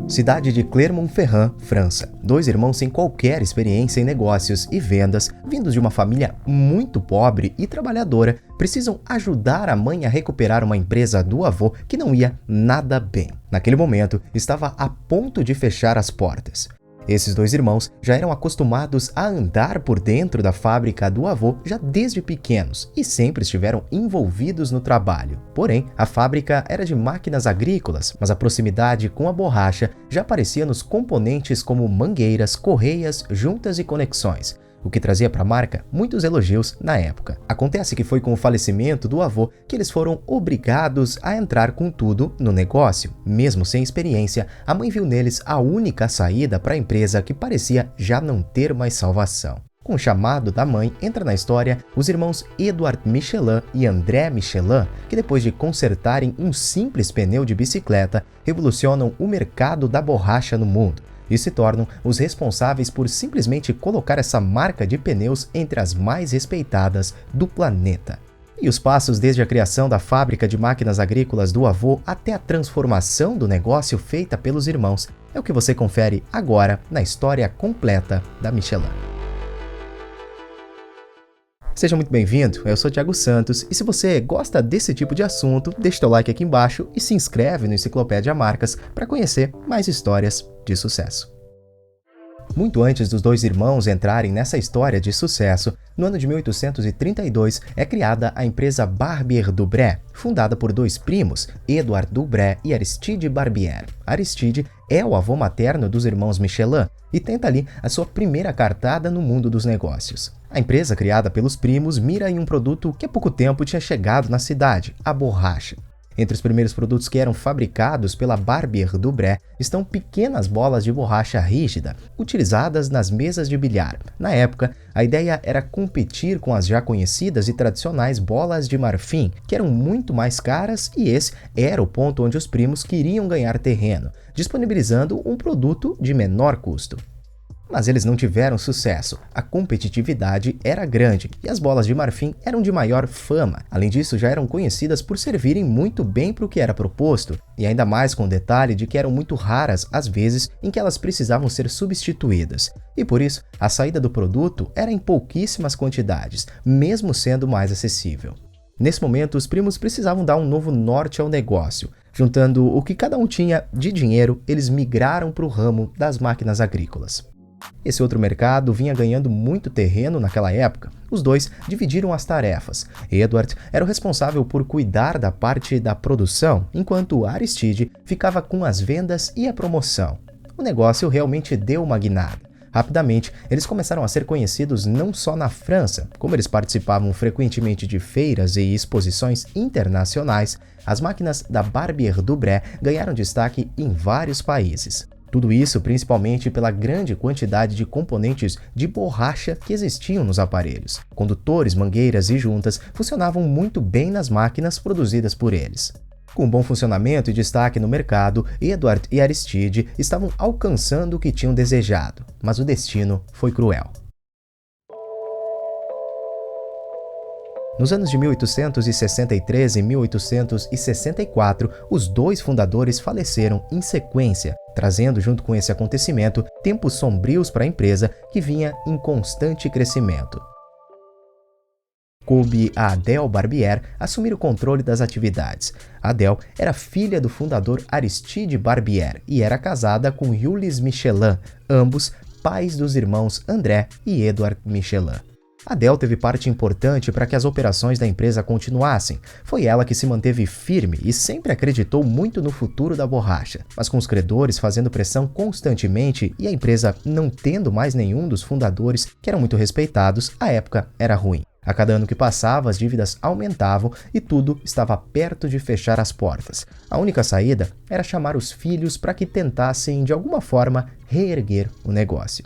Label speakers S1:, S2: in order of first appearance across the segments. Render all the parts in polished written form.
S1: Cidade de Clermont-Ferrand, França. Dois irmãos sem qualquer experiência em negócios e vendas, vindos de uma família muito pobre e trabalhadora, precisam ajudar a mãe a recuperar uma empresa do avô que não ia nada bem. Naquele momento, estava a ponto de fechar as portas. Esses dois irmãos já eram acostumados a andar por dentro da fábrica do avô já desde pequenos e sempre estiveram envolvidos no trabalho. Porém, a fábrica era de máquinas agrícolas, mas a proximidade com a borracha já aparecia nos componentes como mangueiras, correias, juntas e conexões, o que trazia para a marca muitos elogios na época. Acontece que foi com o falecimento do avô que eles foram obrigados a entrar com tudo no negócio. Mesmo sem experiência, a mãe viu neles a única saída para a empresa que parecia já não ter mais salvação. Com o chamado da mãe, entra na história os irmãos Edouard Michelin e André Michelin, que depois de consertarem um simples pneu de bicicleta, revolucionam o mercado da borracha no mundo e se tornam os responsáveis por simplesmente colocar essa marca de pneus entre as mais respeitadas do planeta. E os passos desde a criação da fábrica de máquinas agrícolas do avô até a transformação do negócio feita pelos irmãos é o que você confere agora na história completa da Michelin. Seja muito bem-vindo, eu sou Thiago Santos e se você gosta desse tipo de assunto, deixa seu like aqui embaixo e se inscreve no Enciclopédia Marcas para conhecer mais histórias de sucesso. Muito antes dos dois irmãos entrarem nessa história de sucesso, no ano de 1832 é criada a empresa Barbier Dubré, fundada por dois primos, Edouard Dubré e Aristide Barbier. Aristide é o avô materno dos irmãos Michelin e tenta ali a sua primeira cartada no mundo dos negócios. A empresa criada pelos primos mira em um produto que há pouco tempo tinha chegado na cidade, a borracha. Entre os primeiros produtos que eram fabricados pela Barbier Dubré estão pequenas bolas de borracha rígida, utilizadas nas mesas de bilhar. Na época, a ideia era competir com as já conhecidas e tradicionais bolas de marfim, que eram muito mais caras, e esse era o ponto onde os primos queriam ganhar terreno, disponibilizando um produto de menor custo. Mas eles não tiveram sucesso, a competitividade era grande e as bolas de marfim eram de maior fama. Além disso, já eram conhecidas por servirem muito bem para o que era proposto, e ainda mais com o detalhe de que eram muito raras as vezes em que elas precisavam ser substituídas. E por isso, a saída do produto era em pouquíssimas quantidades, mesmo sendo mais acessível. Nesse momento, os primos precisavam dar um novo norte ao negócio. Juntando o que cada um tinha de dinheiro, eles migraram para o ramo das máquinas agrícolas. Esse outro mercado vinha ganhando muito terreno naquela época. Os dois dividiram as tarefas. Edward era o responsável por cuidar da parte da produção, enquanto Aristide ficava com as vendas e a promoção. O negócio realmente deu uma guinada. Rapidamente, eles começaram a ser conhecidos não só na França, como eles participavam frequentemente de feiras e exposições internacionais, as máquinas da Barbier Dubré ganharam destaque em vários países. Tudo isso principalmente pela grande quantidade de componentes de borracha que existiam nos aparelhos. Condutores, mangueiras e juntas funcionavam muito bem nas máquinas produzidas por eles. Com bom funcionamento e destaque no mercado, Edward e Aristide estavam alcançando o que tinham desejado, mas o destino foi cruel. Nos anos de 1863 e 1864, os dois fundadores faleceram em sequência, trazendo junto com esse acontecimento tempos sombrios para a empresa que vinha em constante crescimento. Coube a Adèle Barbier assumir o controle das atividades. Adèle era filha do fundador Aristide Barbier e era casada com Jules Michelin, ambos pais dos irmãos André e Edouard Michelin. Adèle teve parte importante para que as operações da empresa continuassem. Foi ela que se manteve firme e sempre acreditou muito no futuro da borracha. Mas com os credores fazendo pressão constantemente e a empresa não tendo mais nenhum dos fundadores que eram muito respeitados, a época era ruim. A cada ano que passava, as dívidas aumentavam e tudo estava perto de fechar as portas. A única saída era chamar os filhos para que tentassem, de alguma forma, reerguer o negócio.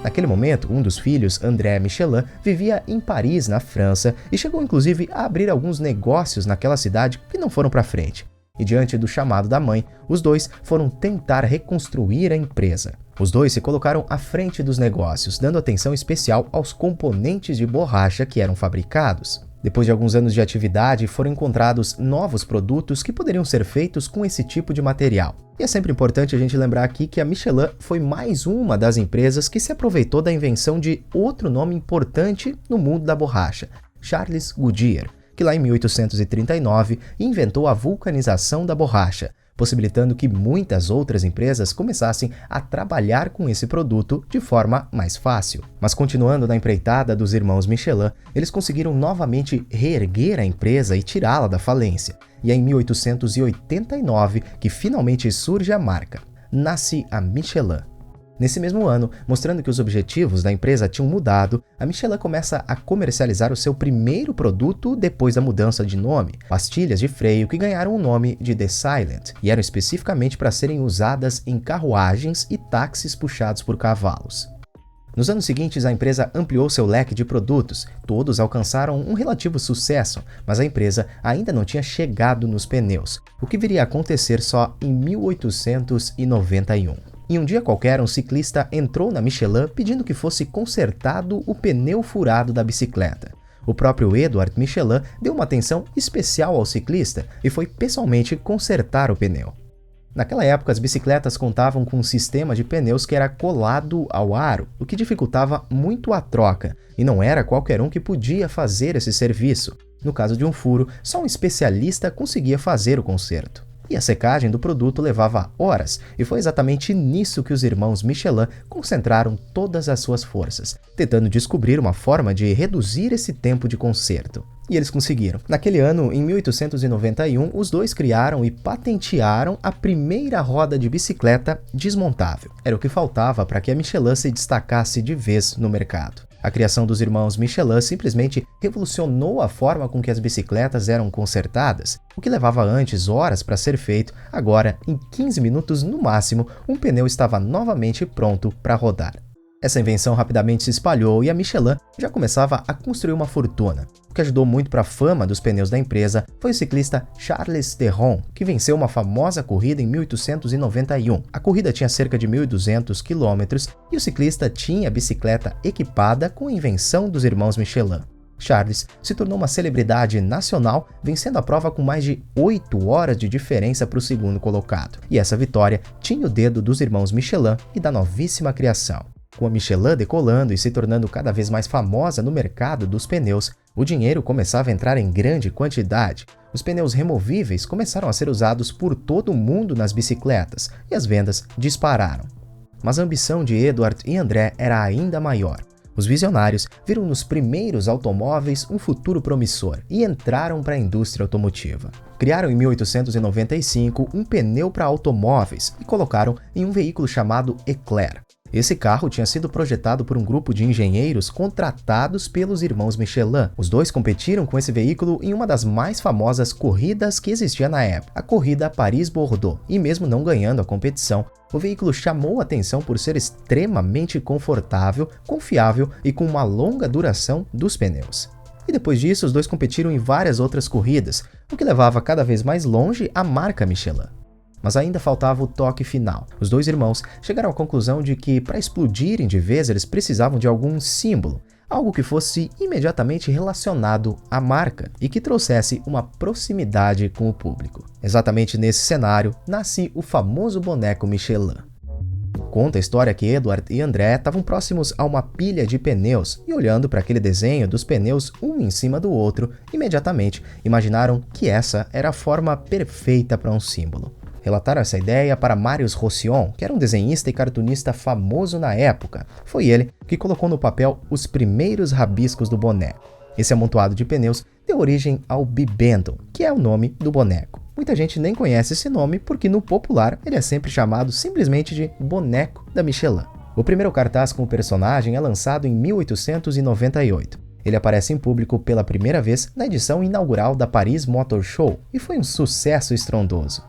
S1: Naquele momento, um dos filhos, André Michelin, vivia em Paris, na França, e chegou inclusive a abrir alguns negócios naquela cidade que não foram para frente. E diante do chamado da mãe, os dois foram tentar reconstruir a empresa. Os dois se colocaram à frente dos negócios, dando atenção especial aos componentes de borracha que eram fabricados. Depois de alguns anos de atividade, foram encontrados novos produtos que poderiam ser feitos com esse tipo de material. E é sempre importante a gente lembrar aqui que a Michelin foi mais uma das empresas que se aproveitou da invenção de outro nome importante no mundo da borracha, Charles Goodyear, que lá em 1839 inventou a vulcanização da borracha, possibilitando que muitas outras empresas começassem a trabalhar com esse produto de forma mais fácil. Mas continuando na empreitada dos irmãos Michelin, eles conseguiram novamente reerguer a empresa e tirá-la da falência. E é em 1889 que finalmente surge a marca. Nasce a Michelin. Nesse mesmo ano, mostrando que os objetivos da empresa tinham mudado, a Michelin começa a comercializar o seu primeiro produto depois da mudança de nome, pastilhas de freio que ganharam o nome de The Silent e eram especificamente para serem usadas em carruagens e táxis puxados por cavalos. Nos anos seguintes, a empresa ampliou seu leque de produtos, todos alcançaram um relativo sucesso, mas a empresa ainda não tinha chegado nos pneus, o que viria a acontecer só em 1891. Em um dia qualquer, um ciclista entrou na Michelin pedindo que fosse consertado o pneu furado da bicicleta. O próprio Edward Michelin deu uma atenção especial ao ciclista e foi pessoalmente consertar o pneu. Naquela época, as bicicletas contavam com um sistema de pneus que era colado ao aro, o que dificultava muito a troca, e não era qualquer um que podia fazer esse serviço. No caso de um furo, só um especialista conseguia fazer o conserto. E a secagem do produto levava horas, e foi exatamente nisso que os irmãos Michelin concentraram todas as suas forças, tentando descobrir uma forma de reduzir esse tempo de conserto. E eles conseguiram. Naquele ano, em 1891, os dois criaram e patentearam a primeira roda de bicicleta desmontável. Era o que faltava para que a Michelin se destacasse de vez no mercado. A criação dos irmãos Michelin simplesmente revolucionou a forma com que as bicicletas eram consertadas. O que levava antes horas para ser feito, agora, em 15 minutos no máximo, um pneu estava novamente pronto para rodar. Essa invenção rapidamente se espalhou e a Michelin já começava a construir uma fortuna. O que ajudou muito para a fama dos pneus da empresa foi o ciclista Charles Theron, que venceu uma famosa corrida em 1891. A corrida tinha cerca de 1.200 quilômetros e o ciclista tinha a bicicleta equipada com a invenção dos irmãos Michelin. Charles se tornou uma celebridade nacional, vencendo a prova com mais de 8 horas de diferença para o segundo colocado. E essa vitória tinha o dedo dos irmãos Michelin e da novíssima criação. Com a Michelin decolando e se tornando cada vez mais famosa no mercado dos pneus, o dinheiro começava a entrar em grande quantidade. Os pneus removíveis começaram a ser usados por todo o mundo nas bicicletas e as vendas dispararam. Mas a ambição de Edward e André era ainda maior. Os visionários viram nos primeiros automóveis um futuro promissor e entraram para a indústria automotiva. Criaram em 1895 um pneu para automóveis e colocaram em um veículo chamado Eclair. Esse carro tinha sido projetado por um grupo de engenheiros contratados pelos irmãos Michelin. Os dois competiram com esse veículo em uma das mais famosas corridas que existia na época, a corrida Paris-Bordeaux, e mesmo não ganhando a competição, o veículo chamou a atenção por ser extremamente confortável, confiável e com uma longa duração dos pneus. E depois disso, os dois competiram em várias outras corridas, o que levava cada vez mais longe a marca Michelin. Mas ainda faltava o toque final. Os dois irmãos chegaram à conclusão de que, para explodirem de vez, eles precisavam de algum símbolo, algo que fosse imediatamente relacionado à marca e que trouxesse uma proximidade com o público. Exatamente nesse cenário, nasce o famoso boneco Michelin. Conta a história que Edward e André estavam próximos a uma pilha de pneus e, olhando para aquele desenho dos pneus um em cima do outro, imediatamente imaginaram que essa era a forma perfeita para um símbolo. Relataram essa ideia para Marius Rosion, que era um desenhista e cartunista famoso na época. Foi ele que colocou no papel os primeiros rabiscos do boneco. Esse amontoado de pneus deu origem ao Bibendum, que é o nome do boneco. Muita gente nem conhece esse nome porque no popular ele é sempre chamado simplesmente de boneco da Michelin. O primeiro cartaz com o personagem é lançado em 1898. Ele aparece em público pela primeira vez na edição inaugural da Paris Motor Show e foi um sucesso estrondoso.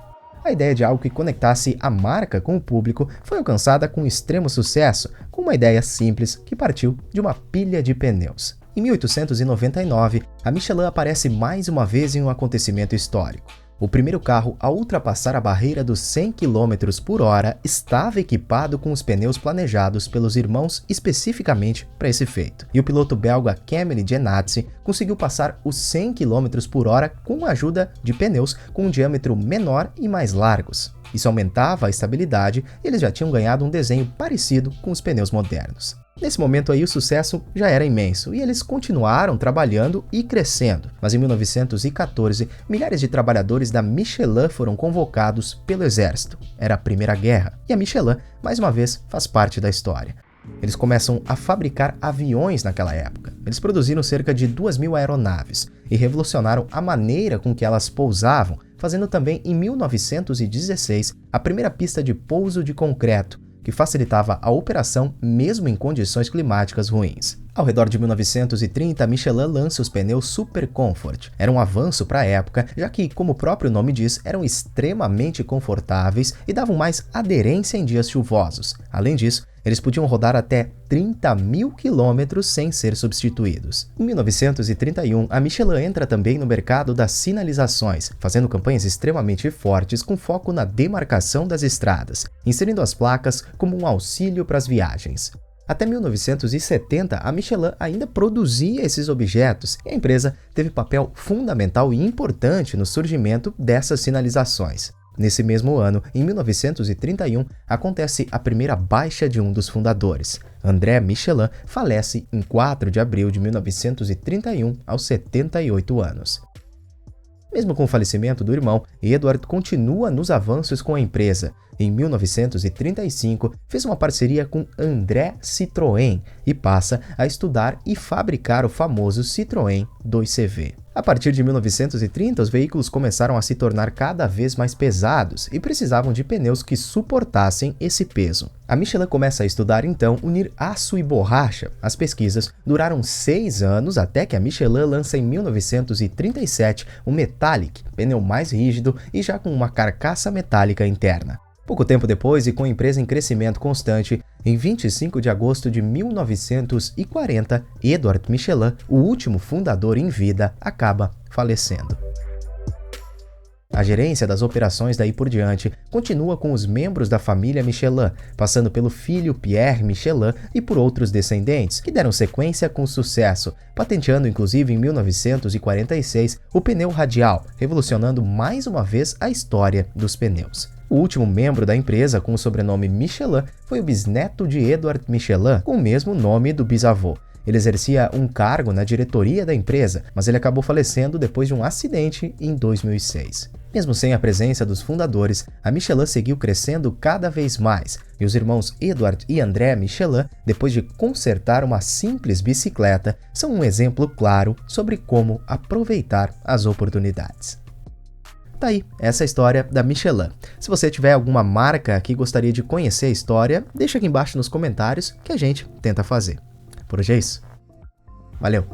S1: A ideia de algo que conectasse a marca com o público foi alcançada com extremo sucesso, com uma ideia simples que partiu de uma pilha de pneus. Em 1899, a Michelin aparece mais uma vez em um acontecimento histórico. O primeiro carro a ultrapassar a barreira dos 100 km por hora estava equipado com os pneus planejados pelos irmãos especificamente para esse feito. E o piloto belga Camille Genatzi conseguiu passar os 100 km por hora com a ajuda de pneus com um diâmetro menor e mais largos. Isso aumentava a estabilidade e eles já tinham ganhado um desenho parecido com os pneus modernos. Nesse momento aí o sucesso já era imenso e eles continuaram trabalhando e crescendo. Mas em 1914, milhares de trabalhadores da Michelin foram convocados pelo exército. Era a Primeira Guerra e a Michelin, mais uma vez, faz parte da história. Eles começam a fabricar aviões naquela época. Eles produziram cerca de 2.000 aeronaves e revolucionaram a maneira com que elas pousavam, fazendo também em 1916 a primeira pista de pouso de concreto, que facilitava a operação mesmo em condições climáticas ruins. Ao redor de 1930, a Michelin lança os pneus Super Comfort. Era um avanço para a época, já que, como o próprio nome diz, eram extremamente confortáveis e davam mais aderência em dias chuvosos. Além disso, eles podiam rodar até 30.000 quilômetros sem ser substituídos. Em 1931, a Michelin entra também no mercado das sinalizações, fazendo campanhas extremamente fortes com foco na demarcação das estradas, inserindo as placas como um auxílio para as viagens. Até 1970, a Michelin ainda produzia esses objetos e a empresa teve papel fundamental e importante no surgimento dessas sinalizações. Nesse mesmo ano, em 1931, acontece a primeira baixa de um dos fundadores. André Michelin falece em 4 de abril de 1931, aos 78 anos. Mesmo com o falecimento do irmão, Edward continua nos avanços com a empresa. Em 1935, fez uma parceria com André Citroën e passa a estudar e fabricar o famoso Citroën 2CV. A partir de 1930, os veículos começaram a se tornar cada vez mais pesados e precisavam de pneus que suportassem esse peso. A Michelin começa a estudar então unir aço e borracha. As pesquisas duraram 6 anos até que a Michelin lança em 1937 o Metallic, pneu mais rígido e já com uma carcaça metálica interna. Pouco tempo depois, e com a empresa em crescimento constante, em 25 de agosto de 1940, Edward Michelin, o último fundador em vida, acaba falecendo. A gerência das operações daí por diante continua com os membros da família Michelin, passando pelo filho Pierre Michelin e por outros descendentes, que deram sequência com sucesso, patenteando inclusive em 1946 o pneu radial, revolucionando mais uma vez a história dos pneus. O último membro da empresa com o sobrenome Michelin foi o bisneto de Edward Michelin, com o mesmo nome do bisavô. Ele exercia um cargo na diretoria da empresa, mas ele acabou falecendo depois de um acidente em 2006. Mesmo sem a presença dos fundadores, a Michelin seguiu crescendo cada vez mais, e os irmãos Edward e André Michelin, depois de consertar uma simples bicicleta, são um exemplo claro sobre como aproveitar as oportunidades. Tá aí, essa é a história da Michelin. Se você tiver alguma marca que gostaria de conhecer a história, deixa aqui embaixo nos comentários que a gente tenta fazer. Por hoje é isso. Valeu!